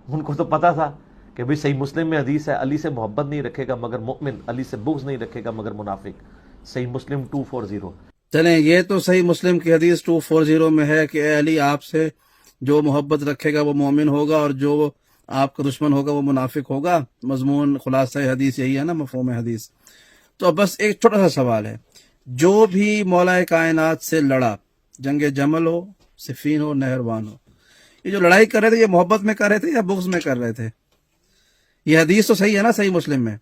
ان کو تو پتا تھا کہ بھئی صحیح مسلم میں حدیث ہے علی سے محبت نہیں رکھے گا مگر مؤمن، علی سے بغض نہیں رکھے گا مگر منافق، صحیح مسلم 240۔ چلیں یہ تو صحیح مسلم کی حدیث 240 میں ہے کہ اے علی آپ سے جو محبت رکھے گا وہ مومن ہوگا اور جو آپ کا دشمن ہوگا وہ منافق ہوگا۔ مضمون خلاصہ حدیث یہی ہے نا، مفہوم حدیث۔ تو اب بس ایک چھوٹا سا سوال ہے، جو بھی مولا کائنات سے لڑا، جنگ جمل ہو، صفین ہو، نہروان ہو، یہ جو لڑائی کر رہے تھے یہ محبت میں کر رہے تھے یا بغض میں کر رہے تھے؟ یہ حدیث تو صحیح ہے نا، صحیح مسلم میں۔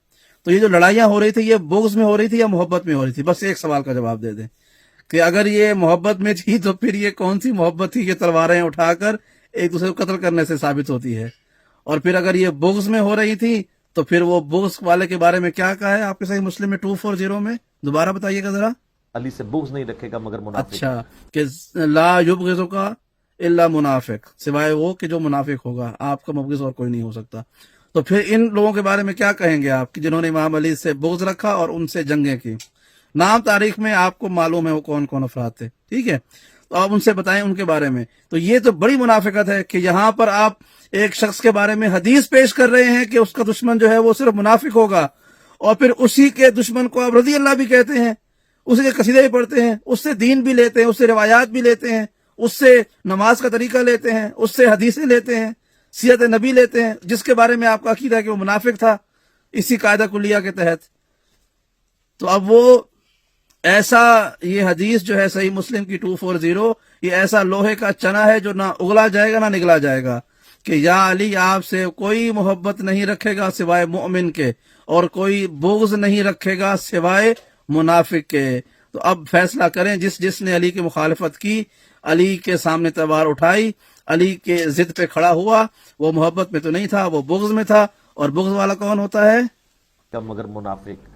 تو یہ جو لڑائیاں ہو رہی تھی یہ بغض میں ہو رہی تھی یا محبت میں ہو رہی تھی؟ بس ایک سوال کا جواب دے دیں کہ اگر یہ محبت میں تھی تو پھر یہ کون سی محبت تھی کہ تلواریں اٹھا کر ایک دوسرے کو قتل کرنے سے ثابت ہوتی ہے؟ اور پھر اگر یہ بغض میں ہو رہی تھی تو پھر وہ بغض والے کے بارے میں کیا کہا ہے آپ کے صحیح مسلم میں 240 میں؟ دوبارہ بتائیے گا ذرا۔ علی سے بغض نہیں رکھے گا مگر منافق۔ اچھا، کہ لا یبغضک الا منافق، سوائے وہ کہ جو منافق ہوگا، آپ کا مبغض اور کوئی نہیں ہو سکتا۔ تو پھر ان لوگوں کے بارے میں کیا کہیں گے آپ کہ جنہوں نے امام علی سے بغض رکھا اور ان سے جنگیں کی؟ نام تاریخ میں آپ کو معلوم ہے وہ کون کون افراد تھے، ٹھیک ہے؟ تو آپ ان سے بتائیں ان کے بارے میں۔ تو یہ تو بڑی منافقت ہے کہ یہاں پر آپ ایک شخص کے بارے میں حدیث پیش کر رہے ہیں کہ اس کا دشمن جو ہے وہ صرف منافق ہوگا، اور پھر اسی کے دشمن کو آپ رضی اللہ بھی کہتے ہیں، اسی کے قصیدے بھی پڑھتے ہیں، اس سے دین بھی لیتے ہیں، اس سے روایات بھی لیتے ہیں، اس سے نماز کا طریقہ لیتے ہیں، اس سے حدیثیں لیتے ہیں، سیرت نبی لیتے ہیں، جس کے بارے میں آپ کا عقیدہ ہے کہ وہ منافق تھا اسی قاعدہ کلیہ کے تحت۔ تو اب وہ ایسا، یہ حدیث جو ہے صحیح مسلم کی 240، یہ ایسا لوہے کا چنا ہے جو نہ اگلا جائے گا نہ نگلا جائے گا کہ یا علی آپ سے کوئی محبت نہیں رکھے گا سوائے مومن کے، اور کوئی بغض نہیں رکھے گا سوائے منافق کے۔ تو اب فیصلہ کریں، جس نے علی کی مخالفت کی، علی کے سامنے تلوار اٹھائی، علی کے ضد پہ کھڑا ہوا، وہ محبت میں تو نہیں تھا، وہ بغض میں تھا، اور بغض والا کون ہوتا ہے؟ مگر منافق۔